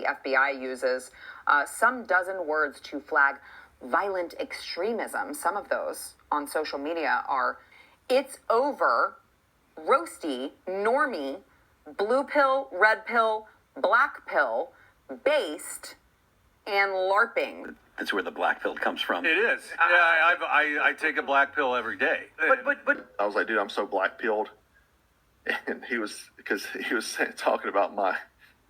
FBI uses some dozen words to flag violent extremism. Some of those on social media are "it's over," "roasty," "normie," "blue pill," "red pill," "black pill," "based," and "LARPing." That's where the black pill comes from. It is. Yeah, I take a black pill every day. But I was like, dude, I'm so black pilled, and he was talking about my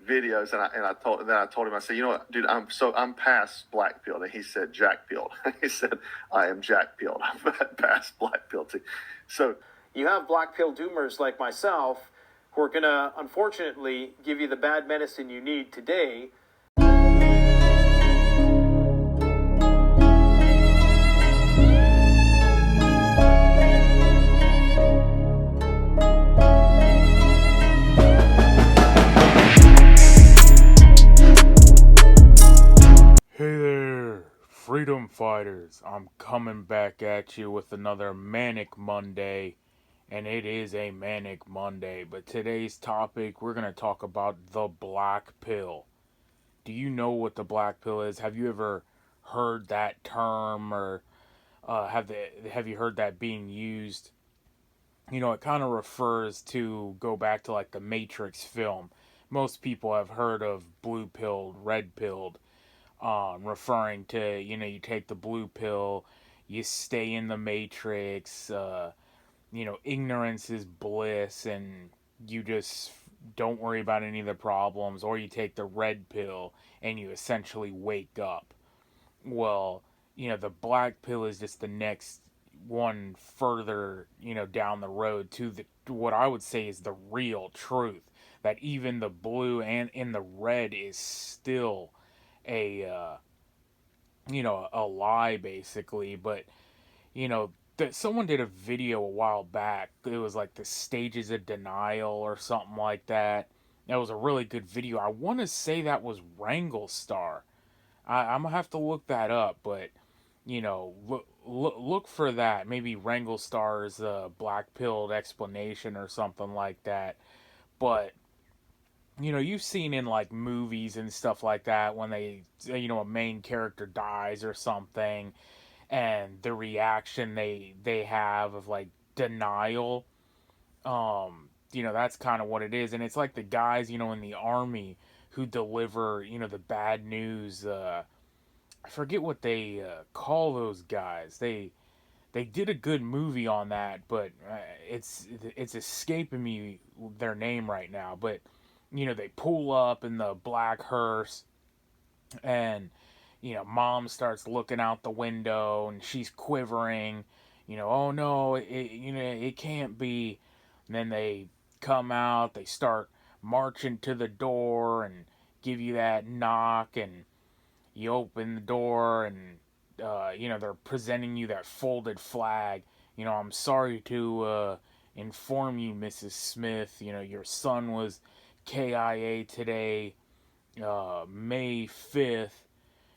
videos, and I told him, I said, you know what, dude, I'm past black pilled, and he said jack pilled. He said, I am jack pilled. I'm past black pilled too. So you have black pill doomers like myself who are gonna unfortunately give you the bad medicine you need today. Hey there, freedom fighters. I'm coming back at you with another Manic Monday, and it is a Manic Monday. But today's topic, we're going to talk about the black pill. Do you know what the black pill is? Have you ever heard that term, or have you heard that being used? You know, it kind of refers to, go back to like the Matrix film. Most people have heard of blue pilled, red pilled. Referring to, you know, you take the blue pill, you stay in the matrix, ignorance is bliss, and you just don't worry about any of the problems, or you take the red pill, and you essentially wake up. Well, you know, the black pill is just the next one further, down the road to what I would say is the real truth, that even the blue and in the red is still a lie, basically. But someone did a video a while back. It was like the stages of denial or something like that. That was a really good video. I want to say that was Wrangle Star. I'm gonna have to look that up, but look for that. Maybe Wrangle Star's black pilled explanation or something like that. But you've seen in like movies and stuff like that when they, a main character dies or something, and the reaction they have of like denial. That's kind of what it is, and it's like the guys, in the army who deliver, the bad news. I forget what they call those guys. They did a good movie on that, but it's escaping me their name right now, but. They pull up in the black hearse, and, mom starts looking out the window, and she's quivering, oh no, it can't be. And then they come out, they start marching to the door, and give you that knock, and you open the door, and, they're presenting you that folded flag. I'm sorry to inform you, Mrs. Smith, your son was KIA today, May 5th,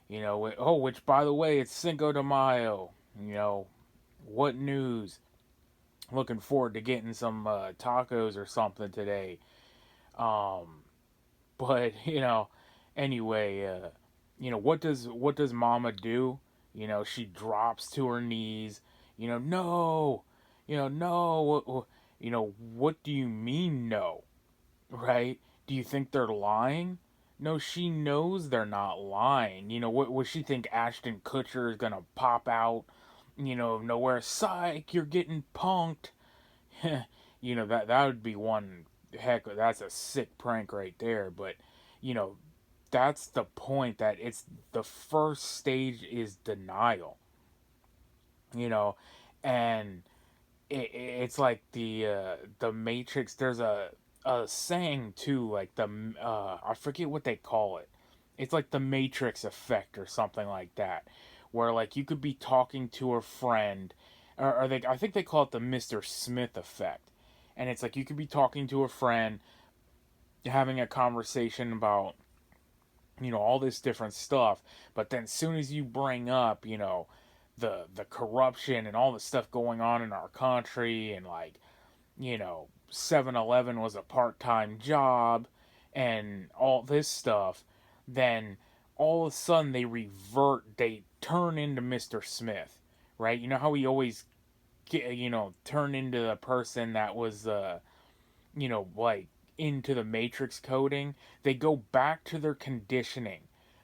which, by the way, it's Cinco de Mayo, what news? Looking forward to getting some tacos or something today. But, anyway, what does mama do? She drops to her knees, no, no, what do you mean no? Right? Do you think they're lying? No, she knows they're not lying. What would she think? Ashton Kutcher is gonna pop out, nowhere. Psych, you're getting punked. That would be one heck. That's a sick prank right there. But, that's the point. That it's the first stage is denial. And it's like the Matrix. There's a saying too, like I forget what they call it. It's like the Matrix effect or something like that, where like you could be talking to a friend, or I think they call it the Mr. Smith effect, and it's like you could be talking to a friend, having a conversation about all this different stuff, but then as soon as you bring up the corruption and all the stuff going on in our country, and like 7-Eleven was a part-time job and all this stuff, then all of a sudden they turn into Mr. Smith, right? You know how he always turn into the person that was like into the matrix coding. They go back to their conditioning.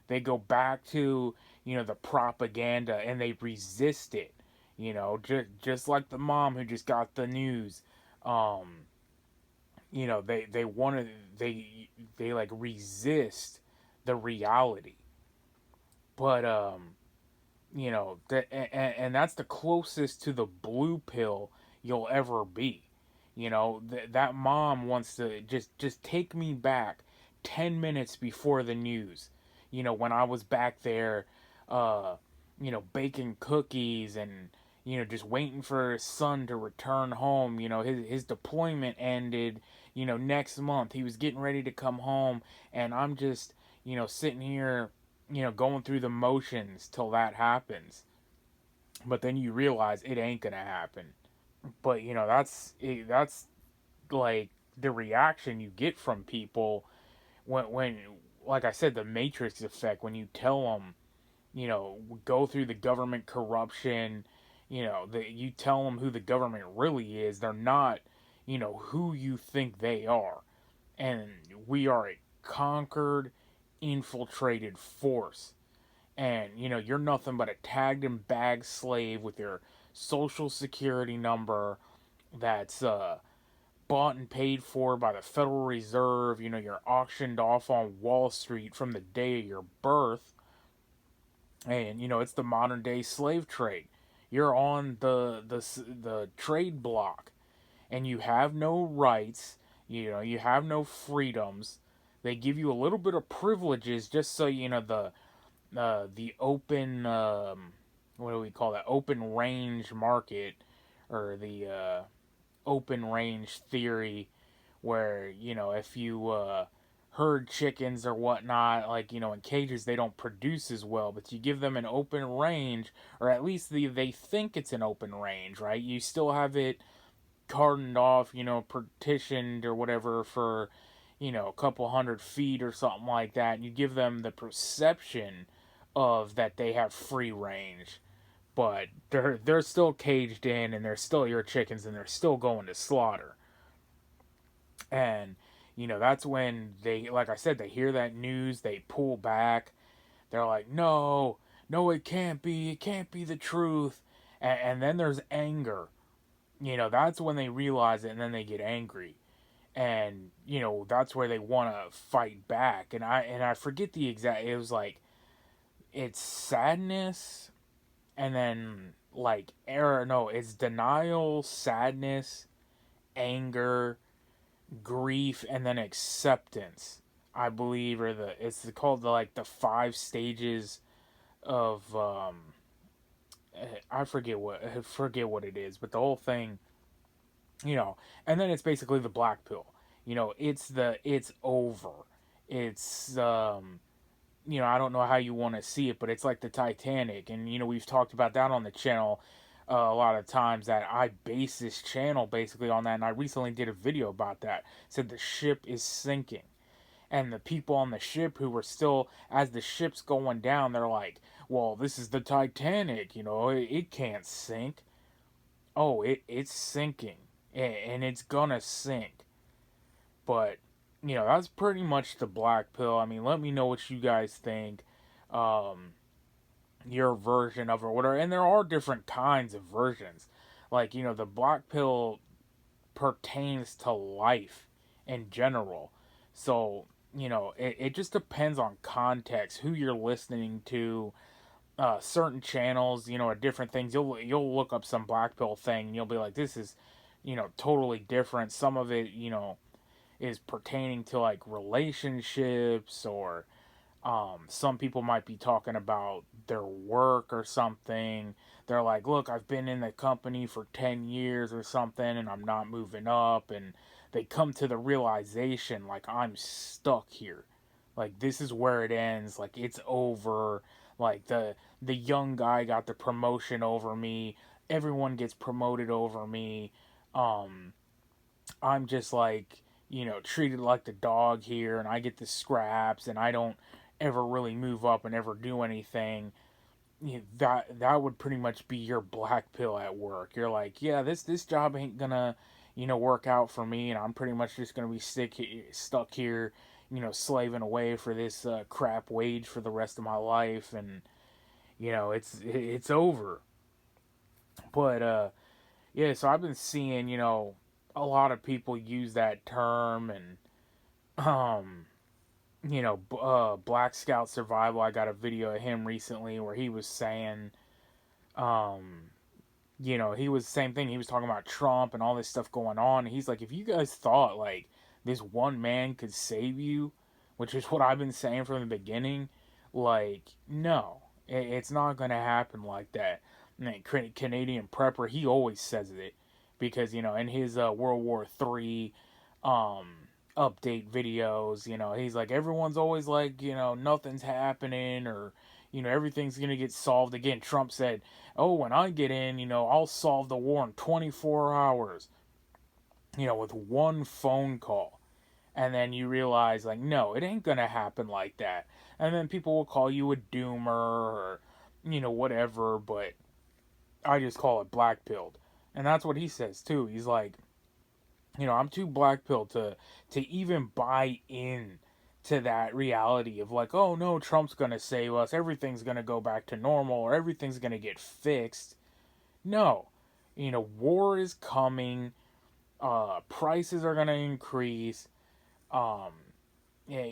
They go back to the propaganda, and they resist it. Just like the mom who just got the news. um they want to they like resist the reality. But and that's the closest to the blue pill you'll ever be. That mom wants to just take me back 10 minutes before the news, when I was back there, uh baking cookies, and just waiting for his son to return home. His deployment ended next month. He was getting ready to come home, and I'm just sitting here going through the motions till that happens. But then you realize it ain't gonna happen. But that's like the reaction you get from people when like I said, the Matrix effect. When you tell them, go through the government corruption, that you tell them who the government really is, they're not, who you think they are. And we are a conquered, infiltrated force. And you're nothing but a tagged and bagged slave with your social security number that's bought and paid for by the Federal Reserve. You're auctioned off on Wall Street from the day of your birth. And it's the modern day slave trade. You're on the trade block, and you have no rights. You have no freedoms. They give you a little bit of privileges just so the open what do we call that, open range market, or the open range theory, where if you herd chickens or whatnot, like in cages, they don't produce as well, but you give them an open range, or at least they think it's an open range, right? You still have it cordoned off, partitioned or whatever, for a couple 100 feet or something like that, and you give them the perception of that they have free range. But they're still caged in, and they're still your chickens, and they're still going to slaughter. And that's when they, like I said, they hear that news, they pull back. They're like, no, no, it can't be, the truth. And then there's anger. That's when they realize it, and then they get angry. And that's where they want to fight back. And I forget the exact, it was like, it's sadness, and then like error, no, it's denial, sadness, anger, grief, and then acceptance, I believe. Or it's called the 5 stages of I forget what it is, but the whole thing, and then it's basically the black pill. It's over. It's I don't know how you want to see it, but it's like the Titanic. And we've talked about that on the channel a lot of times, that I base this channel basically on that. And I recently did a video about that. Said the ship is sinking, and the people on the ship who were still, as the ship's going down, they're like, well, this is the Titanic, it can't sink. Oh, it's sinking, and it's gonna sink. But that's pretty much the black pill. I mean, let me know what you guys think, um your version of it, or whatever. And there are different kinds of versions. Like, the black pill pertains to life in general. So it just depends on context, who you're listening to. Certain channels, are different things. You'll look up some black pill thing, and you'll be like, this is totally different. Some of it is pertaining to like relationships, or some people might be talking about their work or something. They're like, look, I've been in the company for 10 years or something, and I'm not moving up. And they come to the realization, like, I'm stuck here. Like, this is where it ends. Like, it's over. Like, the young guy got the promotion over me. Everyone gets promoted over me. I'm just like, treated like the dog here, and I get the scraps, and I don't ever really move up and ever do anything, that would pretty much be your black pill at work. You're like, yeah, this job ain't gonna, work out for me, and I'm pretty much just gonna be stuck here, slaving away for this crap wage for the rest of my life, and it's over. But yeah, so I've been seeing, a lot of people use that term, and um Black Scout Survival. I got a video of him recently where he was saying, um, he was the same thing. He was talking about Trump and all this stuff going on. And he's like, if you guys thought like this one man could save you, which is what I've been saying from the beginning, like, no, it's not going to happen like that. And Canadian Prepper, he always says it because, in his World War III, um, update videos, he's like, everyone's always like, nothing's happening, or, everything's going to get solved. Again, Trump said, oh, when I get in, I'll solve the war in 24 hours, with one phone call. And then you realize, like, no, it ain't going to happen like that. And then people will call you a doomer or, whatever, but I just call it black-pilled. And that's what he says, too. He's like, I'm too black-pilled to even buy in to that reality of like, oh no, Trump's gonna save us, everything's gonna go back to normal, or everything's gonna get fixed. No, war is coming. Prices are gonna increase. Um, yeah,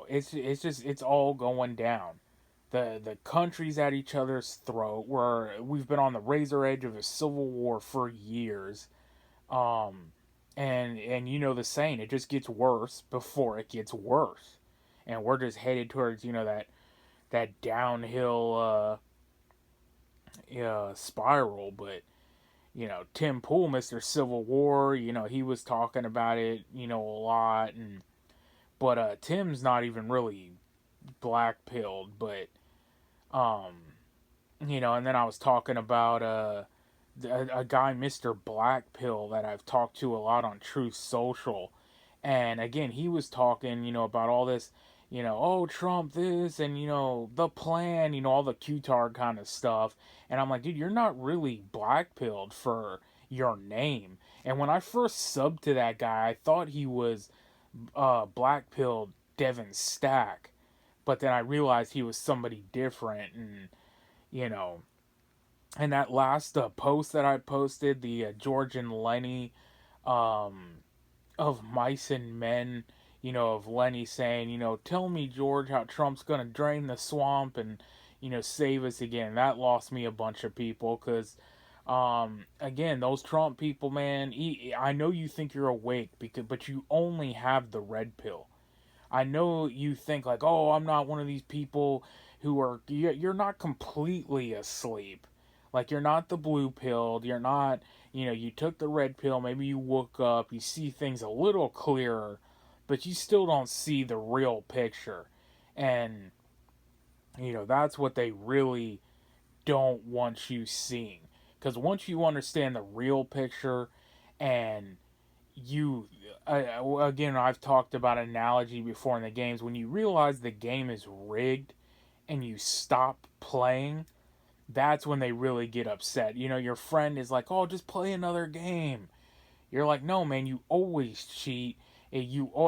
it's all going down. The country's at each other's throat. We've been on the razor edge of a civil war for years. Um, and the saying, it just gets worse before it gets worse, and we're just headed towards that downhill spiral. But Tim Pool, Mr. Civil War, he was talking about it a lot, but Tim's not even really black pilled, but um and then I was talking about a guy, Mr. Blackpill, that I've talked to a lot on Truth Social. And again, he was talking, about all this, oh, Trump this, and, the plan, all the QTAR kind of stuff. And I'm like, dude, you're not really blackpilled for your name. And when I first subbed to that guy, I thought he was blackpilled Devin Stack. But then I realized he was somebody different, and, you know, and that last post that I posted, the George and Lenny um, of Mice and Men, of Lenny saying, tell me, George, how Trump's going to drain the swamp and, save us again. That lost me a bunch of people because, again, those Trump people, man, I know you think you're awake, but you only have the red pill. I know you think like, oh, I'm not one of these people who are, you're not completely asleep. Like, you're not the blue pilled, you're not, you took the red pill, maybe you woke up, you see things a little clearer, but you still don't see the real picture. And, that's what they really don't want you seeing. Because once you understand the real picture, and you, again, I've talked about an analogy before in the games, when you realize the game is rigged and you stop playing, that's when they really get upset. Your friend is like, oh, just play another game. You're like, no, man, you always cheat.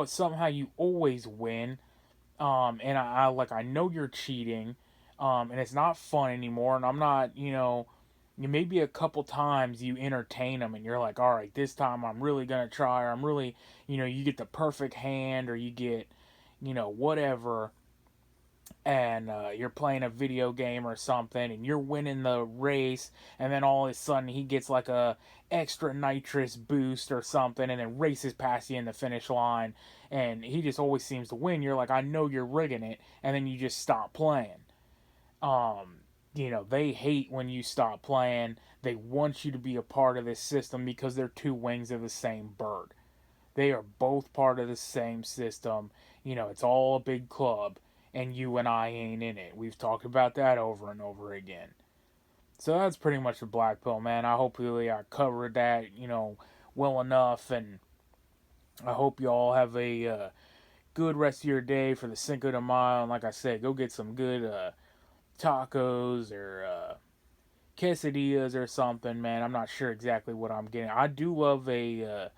Somehow you always win. And I know you're cheating. And it's not fun anymore. And I'm not, maybe a couple times you entertain them and you're like, all right, this time I'm really going to try. Or I'm really, you get the perfect hand, or you get, whatever. And you're playing a video game or something, and you're winning the race, and then all of a sudden he gets like a extra nitrous boost or something, and then races past you in the finish line, and he just always seems to win. You're like, I know you're rigging it, and then you just stop playing. They hate when you stop playing. They want you to be a part of this system because they're two wings of the same bird. They are both part of the same system. It's all a big club, and you and I ain't in it. We've talked about that over and over again. So that's pretty much the black pill, man. I hopefully I covered that, well enough, and I hope you all have a good rest of your day for the Cinco de Mayo. And like I said, go get some good tacos or quesadillas or something, man. I'm not sure exactly what I'm getting. I do love a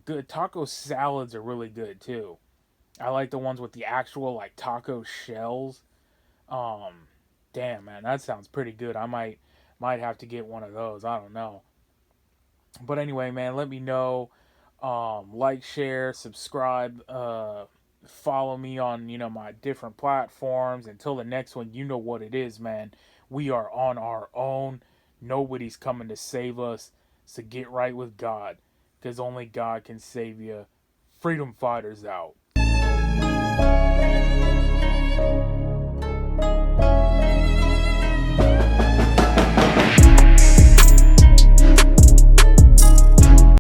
good taco salads are really good too. I like the ones with the actual like taco shells. Um, Damn, man, that sounds pretty good. I might have to get one of those. I don't know. But anyway, man, let me know. Like, share, subscribe, follow me on my different platforms. Until the next one, you know what it is, man. We are on our own. Nobody's coming to save us. So get right with God, because only God can save you. Freedom fighters out.